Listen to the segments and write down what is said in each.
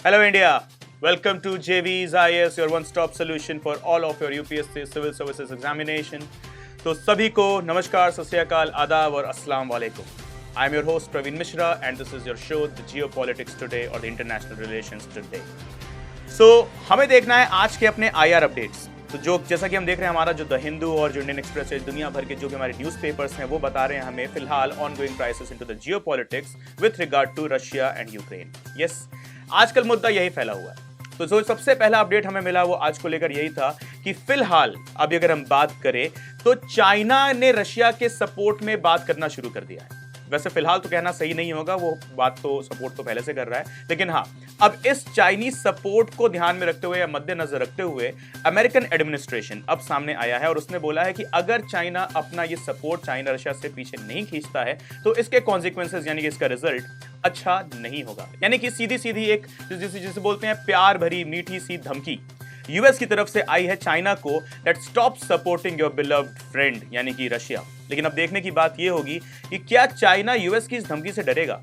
Hello India, welcome to JV's IAS, your one-stop solution for all of your UPSC Civil Services examination. तो सभी को नमस्कार, सत श्री अकाल, आदाब और अस्सलाम वालेकुम. I am your host Praveen Mishra and this is your show The Geopolitics Today or The International Relations Today. So हमें देखना है आज के अपने IR अपडेट्स. तो जो जैसा कि हम देख रहे हैं हमारा जो द हिंदू और जो इंडियन एक्सप्रेस है, दुनिया भर के जो भी हमारे न्यूज़पेपर्स हैं वो बता रहे हैं हमें फिलहाल ongoing crisis into the geopolitics with regard to Russia and Ukraine. Yes, आजकल मुद्दा यही फैला हुआ है. तो जो सबसे पहला अपडेट हमें मिला वो आज को लेकर यही था कि फिलहाल अभी अगर हम बात करें तो चाइना ने रशिया के सपोर्ट में बात करना शुरू कर दिया है. वैसे फिलहाल तो कहना सही नहीं होगा, वो बात तो सपोर्ट तो पहले से कर रहा है, लेकिन हाँ, अब इस चाइनीज सपोर्ट को ध्यान में रखते हुए या मद्देनजर रखते हुए अमेरिकन एडमिनिस्ट्रेशन अब सामने आया है और उसने बोला है कि अगर चाइना अपना ये सपोर्ट चाइना रशिया से पीछे नहीं खींचता है तो इसके कॉन्सिक्वेंसेस यानी कि इसका रिजल्ट अच्छा नहीं होगा. यानी कि सीधी सीधी एक जिसे बोलते हैं प्यार भरी मीठी सी धमकी यूएस की तरफ से आई है चाइना को, that stop supporting your beloved friend यानी कि रशिया. लेकिन अब देखने की बात यह होगी कि क्या चाइना यूएस की इस धमकी से डरेगा?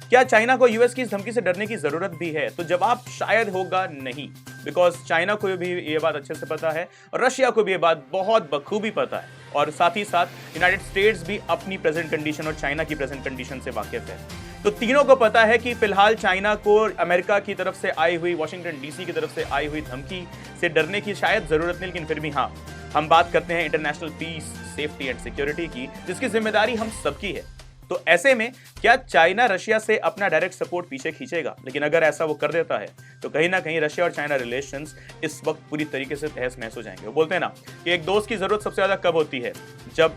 क्या चाइना को यूएस की इस धमकी से डरने की जरूरत भी है? तो जवाब शायद होगा नहीं, बिकॉज चाइना को भी ये बात अच्छे से पता है और रशिया को भी ये बात बहुत बखूबी पता है और साथ ही साथ यूनाइटेड स्टेट्स भी अपनी प्रेजेंट कंडीशन और चाइना की प्रेजेंट कंडीशन से वाकिफ है. तो तीनों को पता है कि फिलहाल चाइना को अमेरिका की तरफ से आई हुई, वॉशिंगटन डीसी की तरफ से आई हुई धमकी से डरने की शायद जरूरत नहीं, लेकिन फिर भी हाँ, हम बात करते हैं international peace, safety and security की, जिसकी जिम्मेदारी हम सबकी है. तो ऐसे में क्या चाइना रशिया से अपना डायरेक्ट सपोर्ट पीछे खींचेगा? लेकिन अगर ऐसा वो कर देता है तो कहीं ना कहीं रशिया और चाइना रिलेशंस इस वक्त पूरी तरीके से तहस नहस हो जाएंगे. वो बोलते हैं ना कि एक दोस्त की जरूरत सबसे ज्यादा कब होती है? जब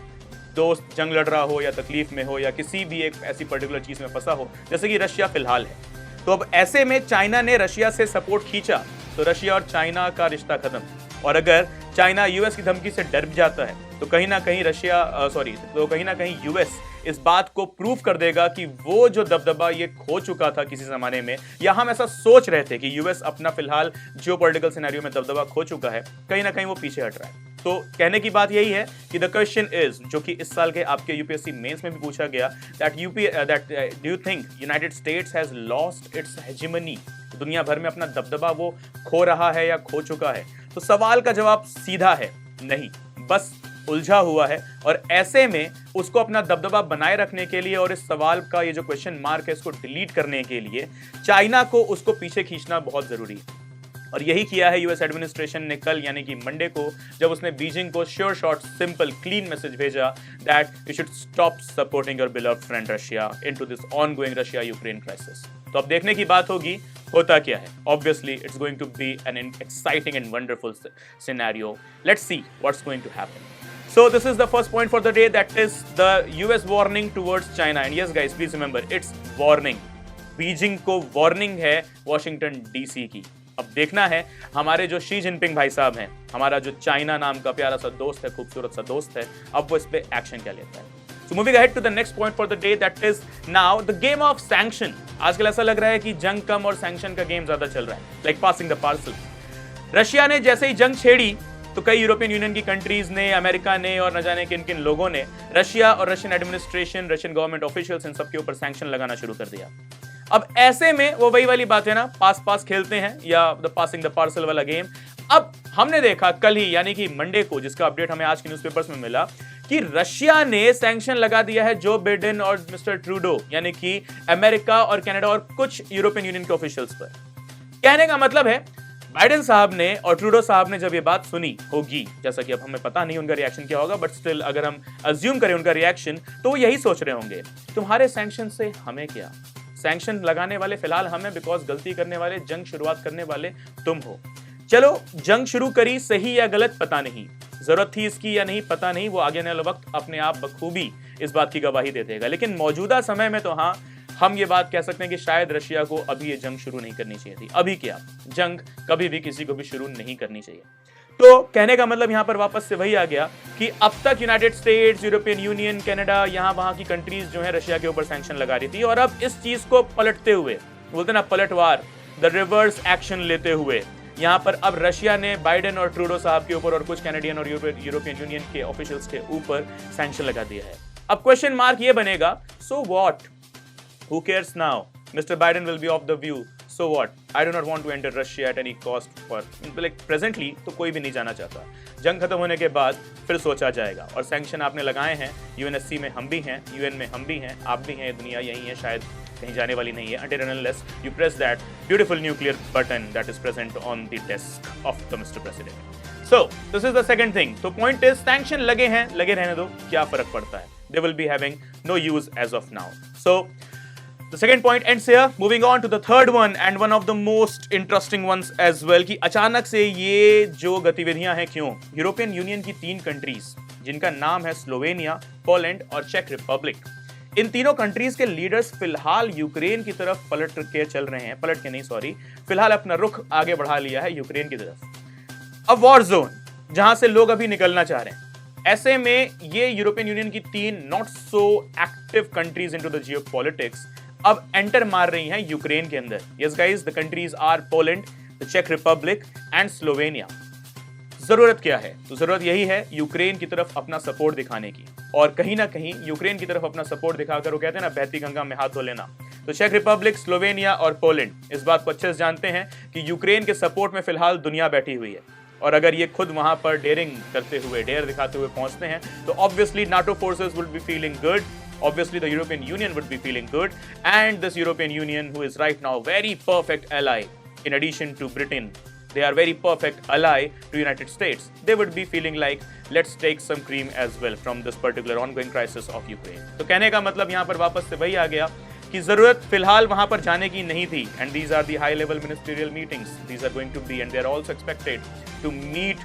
दोस्त जंग लड़ रहा हो या तकलीफ में हो या किसी भी एक ऐसी पर्टिकुलर चीज में फंसा हो, जैसे कि रशिया फिलहाल है. तो अब ऐसे में चाइना ने रशिया से सपोर्ट खींचा तो रशिया और चाइना का रिश्ता खत्म. और अगर चाइना यूएस की धमकी से डर जाता है तो कहीं ना कहीं यूएस इस बात को प्रूव कर देगा कि वो जो दबदबा ये खो चुका था किसी जमाने में, या हम ऐसा सोच रहे थे कि यूएस अपना फिलहाल जियोपॉलिटिकल सिनेरियो में दबदबा खो चुका है, कहीं ना कहीं वो पीछे हट रहा है. तो कहने की बात यही है कि द क्वेश्चन इज, जो कि इस साल के आपके यूपीएससी मेंस में भी पूछा गया, that do you think United states has lost its hegemony? दुनिया भर में अपना दबदबा वो खो रहा है या खो चुका है? तो सवाल का जवाब सीधा है नहीं, बस उलझा हुआ है. और ऐसे में उसको अपना दबदबा बनाए रखने के लिए और इस सवाल का ये जो क्वेश्चन मार्क है इसको डिलीट करने के लिए चाइना को उसको पीछे खींचना बहुत जरूरी है. और यही किया है यूएस एडमिनिस्ट्रेशन ने कल यानी कि मंडे को, जब उसने बीजिंग को sure short simple clean message भेजा that you should stop supporting your beloved friend Russia into this ongoing Russia Ukraine crisis. तो अब देखने की बात होगी होता क्या है. Obviously it's going to be an exciting and wonderful scenario. Let's see what's going to happen. So this is the first point for the day, that is the US warning towards China. And yes guys, please remember, it's warning. Beijing को warning है Washington DC की. अब देखना है हमारे जो Xi Jinping भाई साहब हैं, हमारा जो चाइना नाम का प्यारा सा दोस्त है, खूबसूरत सा दोस्त है, अब वो इस पे एक्शन क्या लेता है. So moving ahead to the next point for the day, that is now the game of sanction. आजकल ऐसा लग रहा है कि जंग कम और सैंक्शन का गेम ज्यादा चल रहा है, like passing the parcel. Russia ने जैसे ही जंग छेड़ी तो कई यूरोपियन यूनियन की कंट्रीज ने, अमेरिका ने और न जाने किन किन लोगों ने रशिया और Russian administration, Russian government officials, इन सबके ऊपर सैंक्शन लगाना शुरू कर दिया. अब ऐसे में वो वही वाली बात है ना, पास खेलते हैं या द पासिंग द पार्सल वाला गेम. अब हमने देखा कल ही यानी कि मंडे को, जिसका अपडेट हमें आज के न्यूज़पेपर्स में मिला, कि रशिया ने सैंक्शन लगा दिया है जो बिडेन और मिस्टर ट्रूडो यानी कि अमेरिका और कनाडा और कुछ यूरोपियन यूनियन के ऑफिशियल्स पर. कहने का मतलब है बाइडेन साहब ने और ट्रूडो साहब ने जब ये बात सुनी होगी, जैसा कि अब हमें पता नहीं उनका रिएक्शन क्या होगा, बट स्टिल अगर हम अज्यूम करें उनका रिएक्शन, तो वो यही सोच रहे होंगे, तुम्हारे सैंक्शन से हमें क्या? सैंक्शन लगाने वाले फिलहाल हमें, बिकॉज गलती करने वाले, जंग शुरुआत करने वाले तुम हो. चलो जंग शुरू करी, सही या गलत पता नहीं, जरूरत थी इसकी या नहीं पता नहीं, वो आगे आने वाला वक्त अपने आप बखूबी इस बात की गवाही दे देगा. लेकिन मौजूदा समय में तो हाँ, हम ये बात कह सकते हैं कि शायद रशिया को अभी ये जंग शुरू नहीं करनी चाहिए थी. अभी क्या, जंग कभी भी किसी को भी शुरू नहीं करनी चाहिए. तो कहने का मतलब यहां पर वापस से वही आ गया कि अब तक United states, European union, Canada, यहां वहां की कंट्रीज जो है रशिया के ऊपर सैंक्शन लगा रही थी, और अब इस चीज को पलटते हुए, बोलते ना पलटवार, द रिवर्स एक्शन लेते हुए, यहां पर अब रशिया ने बाइडेन और ट्रूडो साहब के ऊपर और कुछ कैनेडियन और यूरोपियन यूनियन के ऑफिशियल्स के ऊपर सैंक्शन लगा दिया है. अब क्वेश्चन मार्क ये बनेगा, so what, who cares now? Mr. Biden will be of the view, so what? I do not want to enter Russia at any cost for like presently तो कोई भी नहीं जाना चाहता। जंग खत्म होने के बाद फिर सोचा जाएगा। और सैंक्शन आपने लगाए हैं, यूएनएससी में हम भी हैं, यूएन में हम भी हैं, आप भी हैं, दुनिया यही है, शायद कहीं जाने वाली नहीं है until and unless you press that beautiful nuclear button that is present on the desk of the Mr. President. So this is the second thing. So point is sanction लगे हैं, लगे रहने दो, क्या फर्क पड़ता है? They will be having no use as of now. So the second point ends here. Moving on to the third one and one of the most interesting ones as well कि अचानक से ये जो गतिविधियां हैं क्यों? यूरोपियन यूनियन की 3 countries जिनका नाम है स्लोवेनिया, पोलैंड और चेक रिपब्लिक, इन तीनों कंट्रीज के लीडर्स फिलहाल यूक्रेन की तरफ फिलहाल अपना रुख आगे बढ़ा लिया है यूक्रेन की तरफ। अब वॉर जोन जहां से लोग अभी निकलना चाह रहे हैं, ऐसे में ये यूरोपियन यूनियन की 3 not so active countries into the geopolitics अब एंटर मार रही हैं यूक्रेन के अंदर। Yes guys, the countries are Poland, the चेक रिपब्लिक एंड स्लोवेनिया। जरूरत क्या है? तो जरूरत यही है यूक्रेन की तरफ अपना सपोर्ट दिखाने की, और कहीं ना कहीं यूक्रेन की तरफ अपना सपोर्ट दिखाकर, वो कहते हैं ना बहती गंगा में हाथ धो लेना। तो चेक रिपब्लिक, स्लोवेनिया और पोलैंड इस बात को अच्छे से जानते हैं कि यूक्रेन के सपोर्ट में फिलहाल दुनिया बैठी हुई है, और अगर ये खुद वहां पर डेयर दिखाते हुए पहुंचते हैं तो obviously NATO forces will be feeling good, obviously the European Union would be feeling good, and this European Union, who is right now very perfect ally in addition to Britain, they are very perfect ally to United States, they would be feeling like let's take some cream as well from this particular ongoing crisis of Ukraine. तो कहने का मतलब यहाँ पर वापस से वही आ गया कि जरूरत फिलहाल वहां पर जाने की नहीं थी, and these are the high level ministerial meetings, these are going to be, and they are also expected to meet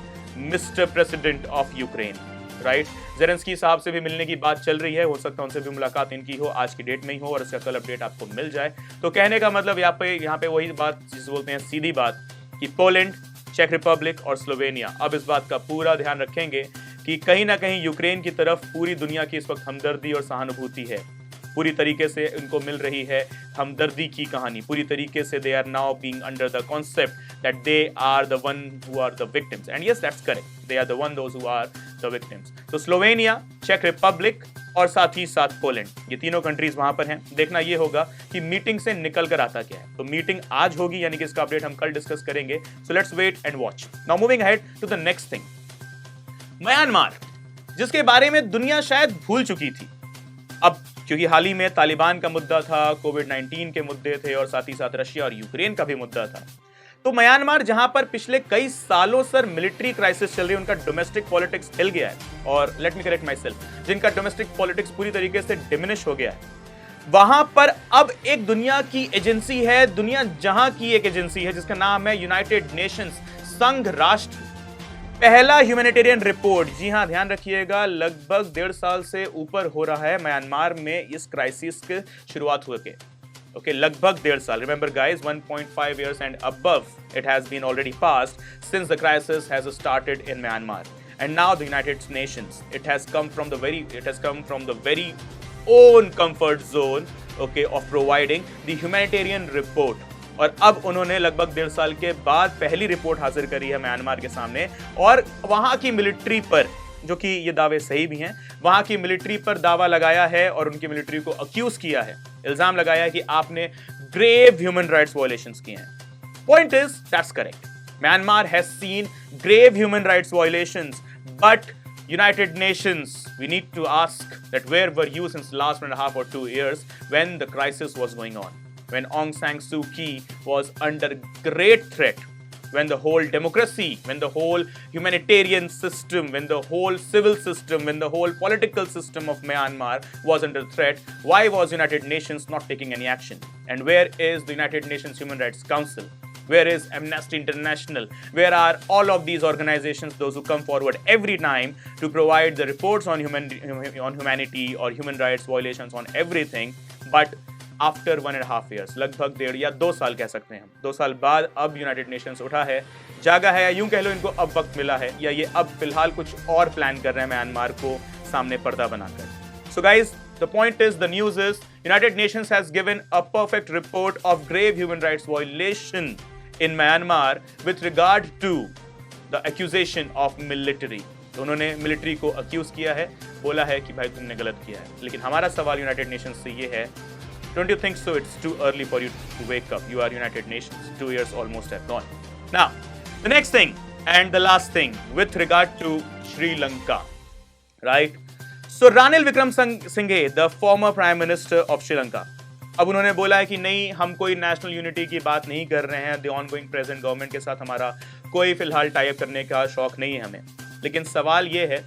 Mr. President of Ukraine. Right, Zelensky साहब से भी मिलने की बात चल रही है, हो सकता है उनसे भी मुलाकात इनकी हो, आज की डेट में ही हो और इसका कल अपडेट आपको मिल जाए। तो कहने का मतलब यहाँ पे वही बात जिसे बोलते हैं सीधी बात कि पोलैंड, चेक रिपब्लिक और स्लोवेनिया अब इस बात का पूरा ध्यान रखेंगे कि कहीं ना कहीं यूक्रेन की तरफ पूरी दुनिया की इस वक्त हमदर्दी और सहानुभूति है, पूरी तरीके से उनको मिल रही है हमदर्दी की कहानी, पूरी तरीके से they are now being under the concept that they are the one who are the victims, and yes that's correct, they are the one those who are the victims. तो स्लोवेनिया, चेक रिपब्लिक और साथ ही साथ Poland, ये तीनों countries वहां पर हैं। देखना ये होगा कि मीटिंग से निकल कर आता क्या है। तो मीटिंग आज होगी, यानी कि इसका अपडेट हम कल डिस्कस करेंगे। So let's wait and watch. Now moving ahead to the next thing, Myanmar, जिसके बारे में दुनिया शायद भूल चुकी थी। अब क्योंकि हाल ही में तालिबान का मुद्दा था, कोविड-19 के मुद्दे थे और साथ ही साथ रशिया और यूक्रेन का भी मुद्दा था, तो म्यांमार जहां पर पिछले कई सालों से मिलिट्री क्राइसिस चल रही है, उनका डोमेस्टिक पॉलिटिक्स हिल गया है, और let me correct my self, जिनका डोमेस्टिक पॉलिटिक्स पूरी तरीके से डिमिनिश हो गया है, वहां पर अब एक दुनिया की एजेंसी है, दुनिया जहां की एक एजेंसी है जिसका नाम है यूनाइटेड नेशंस, संघ राष्ट्र। पहला ह्यूमैनिटेरियन रिपोर्ट, जी हां ध्यान रखिएगा, लगभग 1.5 साल से ऊपर हो रहा है म्यांमार में इस क्राइसिस की शुरुआत हुए के। Okay, लगभग 1.5 साल. Remember guys, 1.5 years and above it has been already passed since the crisis has started in Myanmar. And now the United Nations, it has come from the very own comfort zone, okay, of providing the humanitarian report. और अब उन्होंने लगभग 1.5 साल के बाद पहली report हाजिर करी है म्यांमार के सामने, और वहां की मिलिट्री पर, जो कि ये दावे सही भी हैं, वहां की मिलिट्री पर दावा लगाया है और उनकी मिलिट्री को अक्यूज किया है, इल्जाम लगाया है कि आपने ग्रेव ह्यूमन राइट्स वायलेशंस किए हैं। Point is that's correct, Myanmar has seen grave human rights violations, but United Nations, we need to ask that where were you since last 1.5 or 2 years when the crisis was going on, when Aung San Suu Kyi was under great threat, when the whole democracy, when the whole humanitarian system, when the whole civil system, when the whole political system of Myanmar was under threat, why was United Nations not taking any action? And where is the United Nations Human Rights Council? Where is Amnesty International? Where are all of these organizations, those who come forward every time to provide the reports on humanity or human rights violations on everything, but after 1.5 years, लगभग 1.5 या 2 साल कह सकते हैं, 2 साल बाद अब United Nations उठा है, जागा है, या यूं कह लो इनको अब वक्त मिला है, या ये अब फिलहाल कुछ और प्लान कर रहे हैं म्यांमार को सामने पर्दा बनाकर। So guys, the point is, the news is, United Nations has given a perfect report of grave human rights violation in Myanmar with regard to the accusation of military. तो उन्होंने military को accused किया है, बोला है कि भाई तुमने गलत किया है। लेकिन हमारा सवाल यूनाइटेड नेशंस से ये है Don't you think so? It's too early for you to wake up. You are United Nations. 2 years almost have gone. Now, the next thing and the last thing with regard to Sri Lanka, right? So Ranil Wickremesinghe, the former Prime Minister of Sri Lanka, अब उन्होंने बोला है कि नहीं, हम कोई national unity की बात नहीं कर रहे हैं। द ऑनगोइंग प्रेजेंट गवर्नमेंट के साथ हमारा कोई फिलहाल टाई अप करने का शौक नहीं है हमें। लेकिन सवाल ये है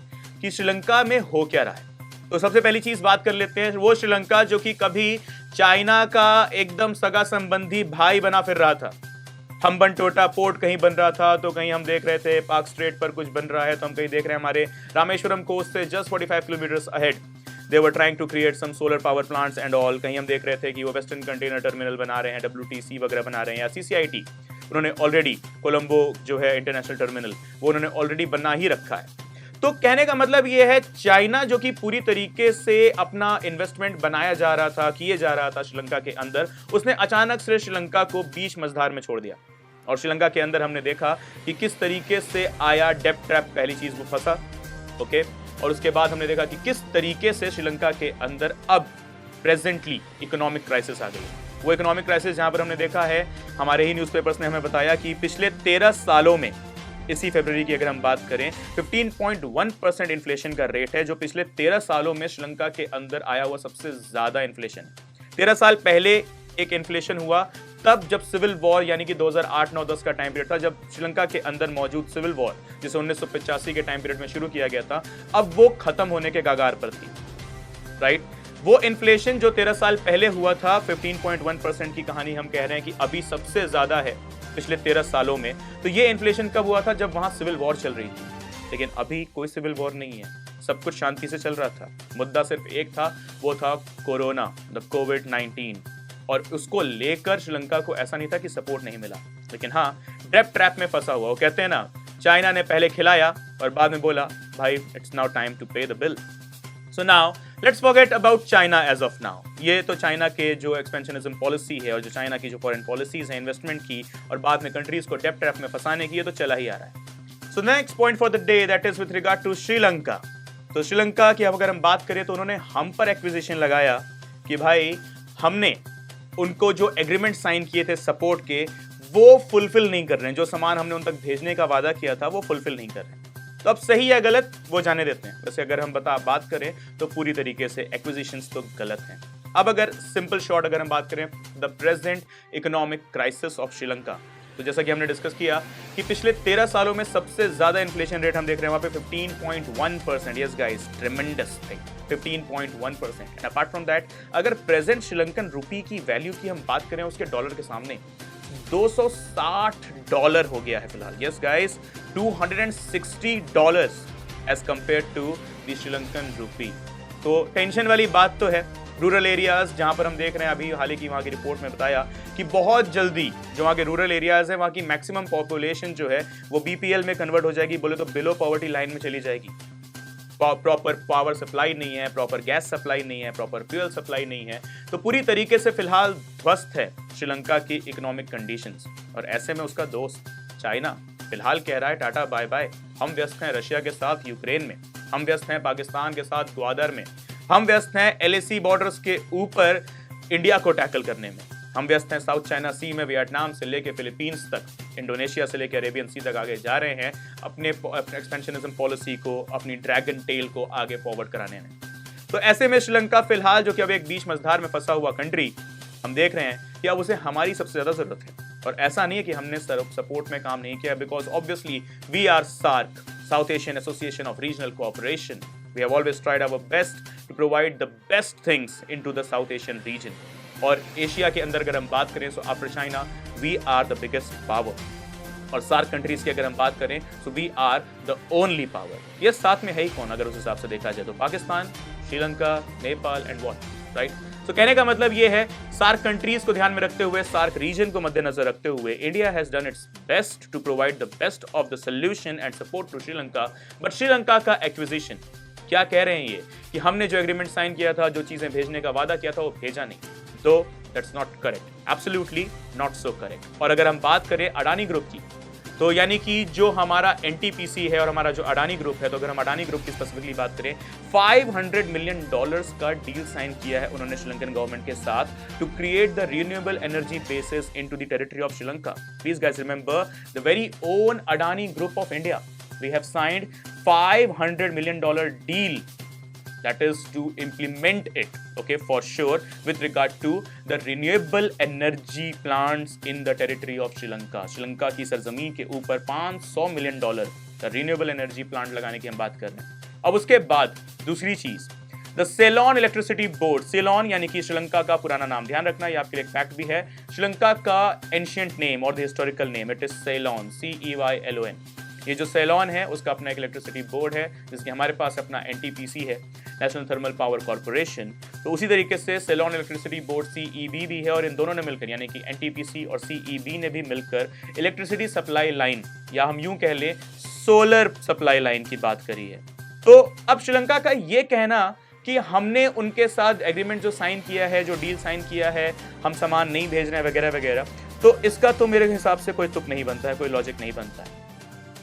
कि श्रीलंका में हो क्या रहा है। तो सबसे पहली चीज बात कर लेते हैं वो श्रीलंका जो कि कभी चाइना का एकदम सगा संबंधी भाई बना फिर रहा था। हम्बनटोटा पोर्ट कहीं बन रहा था तो कहीं हम देख रहे थे पाक स्ट्रेट पर कुछ बन रहा है, तो हम कहीं देख रहे हैं हमारे रामेश्वरम कोस्ट से just 45 kilometres ahead they were trying to create some solar power plants and all. कहीं हम देख रहे थे कि वो वेस्टर्न कंटेनर टर्मिनल बना रहे हैं, WTC वगैरह बना रहे हैं, या CCIT उन्होंने ऑलरेडी कोलंबो जो है इंटरनेशनल टर्मिनल वो उन्होंने ऑलरेडी बना ही रखा है। तो कहने का मतलब ये है चाइना जो कि पूरी तरीके से अपना इन्वेस्टमेंट बनाया जा रहा था, किए जा रहा था श्रीलंका के अंदर, उसने अचानक से श्रीलंका को बीच मझधार में छोड़ दिया। और श्रीलंका के अंदर हमने देखा कि किस तरीके से आया डेब्ट ट्रैप, पहली चीज वो फंसा, ओके। और उसके बाद हमने देखा कि किस तरीके से श्रीलंका के अंदर अब प्रेजेंटली इकोनॉमिक क्राइसिस आ गई। वो इकोनॉमिक क्राइसिस जहां पर हमने देखा है, हमारे ही न्यूज़पेपर्स ने हमें बताया कि पिछले 13 सालों में, इसी फरवरी की अगर हम बात करें, 15.1% इन्फ्लेशन का रेट है, जो पिछले 13 सालों में श्रीलंका के अंदर आया हुआ सबसे ज्यादा इन्फ्लेशन। 13 साल पहले एक इन्फ्लेशन हुआ तब जब सिविल वॉर यानी कि 2008, 9, 10 का टाइम पीरियड था, जब श्रीलंका के अंदर मौजूद सिविल वॉर जिसे 1985 के टाइम पीरियड में शुरू किया गया था, अब वो खत्म होने के कगार पर थी, राइट। वो इन्फ्लेशन जो 13 साल पहले हुआ था, 15.1% की कहानी हम कह रहे हैं कि अभी सबसे ज्यादा है पिछले 13 सालों में। तो ये इन्फ्लेशन कब हुआ था? जब वहां सिविल वॉर चल रही थी। लेकिन अभी कोई सिविल वॉर नहीं है, सब कुछ शांति से चल रहा था। मुद्दा सिर्फ एक था, वो था कोरोना, द कोविड-19, और उसको लेकर श्रीलंका को ऐसा नहीं था कि सपोर्ट नहीं मिला, लेकिन हाँ डेब्ट ट्रैप में फंसा हुआ। वो कहते हैं ना, चाइना ने पहले खिलाया और बाद में बोला भाई it's now time to pay the bill. So now let's forget about China as of now. ये तो चाइना के जो एक्सपेंशनिज्म पॉलिसी है और जो चाइना की जो फॉरेन पॉलिसीज है इन्वेस्टमेंट की और बाद में कंट्रीज को डेब्ट ट्रैप में फंसाने की, ये तो चला ही आ रहा है। So next point for the day that is with regard to Sri Lanka. तो श्रीलंका की अब अगर हम बात करें तो उन्होंने हम पर एक्विजिशन लगाया कि भाई हमने उनको जो एग्रीमेंट साइन किए थे सपोर्ट के वो फुलफिल नहीं कर रहे हैं, जो सामान हमने उन तक भेजने का वादा किया था वो फुलफिल नहीं कर रहे हैं। तो अब सही या गलत वो जाने देते हैं। वैसे अगर हम बात करें तो पूरी तरीके से एक्विजिशंस तो गलत हैं। अब अगर सिंपल शॉर्ट अगर हम बात करें the present economic crisis of Sri Lanka, तो जैसा कि हमने डिस्कस किया कि पिछले 13 सालों में सबसे ज्यादा इन्फ्लेशन रेट हम देख रहे हैं वहां पे 15.1%। Yes guys, ट्रेमेंडस thing, 15.1%। And apart from that, अगर प्रेजेंट श्रीलंकन रुपी की वैल्यू की हम बात करें उसके डॉलर के सामने, $260 हो गया है फिलहाल। Yes guys, $260 as compare to the Sri Lankan rupee. तो टेंशन वाली बात तो है। रूरल एरियाज जहां पर हम देख रहे हैं, अभी हाल ही की वहां की रिपोर्ट में बताया कि बहुत जल्दी जो वहां के रूरल एरियाज है वहां की मैक्सिमम पॉपुलेशन जो है वो BPL में कन्वर्ट हो जाएगी, बोले तो बिलो पॉवर्टी लाइन में चली जाएगी। प्रॉपर पावर सप्लाई नहीं है, प्रॉपर गैस सप्लाई नहीं है, प्रॉपर फ्यूल सप्लाई नहीं है। तो पूरी तरीके से फिलहाल ध्वस्त है श्रीलंका की इकोनॉमिक कंडीशंस। और ऐसे में उसका दोस्त चाइना फिलहाल कह रहा है टाटा बाय बाय। हम व्यस्त हैं रशिया के साथ यूक्रेन में, हम व्यस्त हैं पाकिस्तान के साथ ग्वादर में, हम व्यस्त हैं LAC बॉर्डर्स के ऊपर इंडिया को टैकल करने में, हम व्यस्त हैं साउथ चाइना सी में वियतनाम से लेकर फिलीपींस तक, इंडोनेशिया से लेकर अरेबियन सी तक आगे जा रहे हैं अपने एक्सपेंशनिज्म पॉलिसी को, अपनी ड्रैगन टेल को आगे फॉरवर्ड कराने में। तो ऐसे में श्रीलंका फिलहाल जो कि अब एक बीच मझधार में फंसा हुआ कंट्री, हम देख रहे हैं कि अब उसे हमारी सबसे ज्यादा जरूरत है। और ऐसा नहीं है कि हमने सपोर्ट में काम नहीं किया, because obviously we are SAARC, South Asian Association of Regional Cooperation. We have always tried our best to provide the best things into the South Asian region. और एशिया के अंदर अगर हम बात करें तो after China we are the biggest power. और SAARC countries की अगर हम बात करें तो we are the only power. ये साथ में है ही कौन अगर उस हिसाब से देखा जाए तो? Pakistan, Sri Lanka, Nepal and what, right? तो कहने का मतलब ये है SAARC कंट्रीज को ध्यान में रखते हुए, SAARC रीजन को मद्देनजर रखते हुए, India has done its best to provide the best of the solution and support to Sri Lanka. But Sri Lanka का एक्विजिशन क्या कह रहे हैं ये कि हमने जो एग्रीमेंट साइन किया था, जो चीजें भेजने का वादा किया था वो भेजा नहीं, तो that's not correct, absolutely not so correct. और अगर हम बात करें अडानी ग्रुप की, तो यानी कि जो हमारा एनटीपीसी है और हमारा जो अडानी ग्रुप है, तो अगर हम अडानी ग्रुप की स्पेसिफिकली बात करें, $500 मिलियन का डील साइन किया है उन्होंने श्रीलंकन गवर्नमेंट के साथ to create the renewable energy basis into the territory of Sri Lanka. Please guys remember the very own Adani group of India. We have signed $500 million deal, that is to implement it, okay, for sure, with regard to the renewable energy plants in the territory of Sri Lanka. Sri Lanka की सरजमीन के ऊपर $500 million का renewable energy plant लगाने की हम बात कर रहे हैं. अब उसके बाद दूसरी चीज, the Ceylon electricity board. Ceylon यानी कि श्रीलंका का पुराना नाम, ध्यान रखना, ये आपके लिए एक फैक्ट भी है. श्रीलंका का एंशिएंट नेम और the historical name, it is Ceylon, CEYLON. ये जो सेलोन है उसका अपना एक इलेक्ट्रिसिटी बोर्ड है, जिसके हमारे पास अपना एनटीपीसी है, नेशनल थर्मल पावर कॉर्पोरेशन. तो उसी तरीके से सेलोन इलेक्ट्रिसिटी बोर्ड CEB भी है, और इन दोनों ने मिलकर यानी कि एनटीपीसी और CEB ने भी मिलकर इलेक्ट्रिसिटी सप्लाई लाइन, या हम यूं कह लें सोलर सप्लाई लाइन की बात करी है. तो अब श्रीलंका का ये कहना कि हमने उनके साथ एग्रीमेंट जो साइन किया है, जो डील साइन किया है, हम सामान नहीं भेज रहे हैं वगैरह वगैरह, तो इसका तो मेरे हिसाब से कोई तुक नहीं बनता है, कोई लॉजिक नहीं बनता है.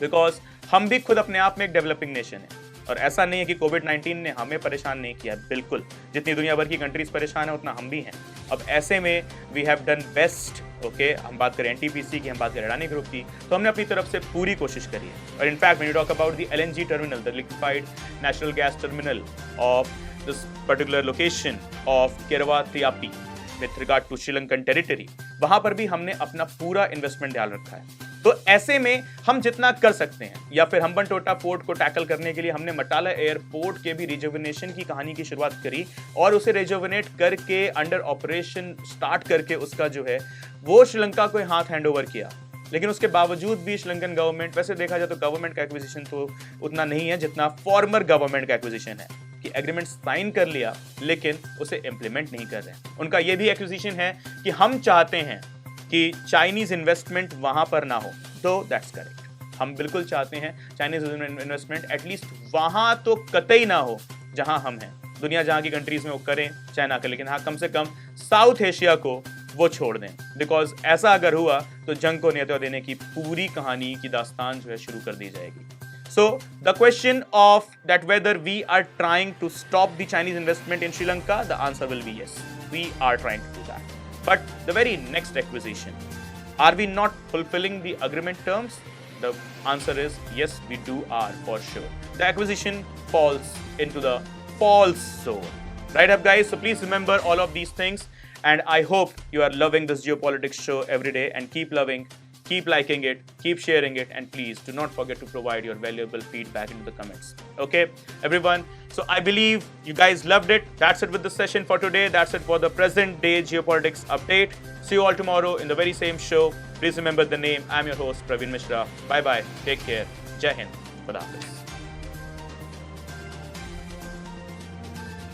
बिकॉज हम भी खुद अपने आप में एक डेवलपिंग नेशन है, और ऐसा नहीं है कि कोविड-19 ने हमें परेशान नहीं किया. बिल्कुल, जितनी दुनिया भर की कंट्रीज परेशान है उतना हम भी हैं. अब ऐसे में we have done best. Okay, हम बात करें एनटीपीसी की, हम बात करें अडानी ग्रुप की, तो हमने अपनी तरफ से पूरी कोशिश करी है. और in fact when you talk about the LNG terminal, the liquefied natural gas terminal of this particular location of केरवा-त्रियापी with regard to Sri Lankan territory, वहां पर भी हमने अपना पूरा इन्वेस्टमेंट ध्यान रखा है. तो ऐसे में हम जितना कर सकते हैं, या फिर हम्बनटोटा पोर्ट को टैकल करने के लिए हमने मटाला एयरपोर्ट के भी रिजुविनेशन की कहानी की शुरुआत करी, और उसे रिजुविनेट करके अंडर ऑपरेशन स्टार्ट करके उसका जो है वो श्रीलंका को हाथ हैंड ओवर किया. लेकिन उसके बावजूद भी श्रीलंकन गवर्नमेंट, वैसे देखा जाए तो गवर्नमेंट का एक्विजिशन तो उतना नहीं है जितना फॉर्मर गवर्नमेंट का एक्विजिशन है, कि एग्रीमेंट साइन कर लिया लेकिन उसे इंप्लीमेंट नहीं कर रहे हैं. उनका यह भी एक्विजिशन है कि हम चाहते हैं कि चाइनीज इन्वेस्टमेंट वहां पर ना हो. तो दैट्स करेक्ट, हम बिल्कुल चाहते हैं चाइनीज इन्वेस्टमेंट एटलीस्ट वहां तो कतई ना हो जहां हम हैं. दुनिया जहां की कंट्रीज में वो करें चाहे ना करें, लेकिन हाँ कम से कम साउथ एशिया को वो छोड़ दें. बिकॉज ऐसा अगर हुआ तो जंग को नेतृत्व देने की पूरी कहानी की दास्तान जो है शुरू कर दी जाएगी. So the question of that whether we are trying to stop the Chinese investment in Sri Lanka, the answer will be yes. We are trying to do that. But the very next acquisition, are we not fulfilling the agreement terms? The answer is yes, we are for sure. The acquisition falls into the false zone. Right up guys, so please remember all of these things, and I hope you are loving this geopolitics show every day, and keep loving, keep liking it, keep sharing it, and please do not forget to provide your valuable feedback into the comments. Okay, everyone. So I believe you guys loved it. That's it with the session for today. That's it for the present day geopolitics update. See you all tomorrow in the very same show. Please remember the name. I'm your host, Praveen Mishra. Bye bye. Take care. Jai Hind. Khuda Hafiz.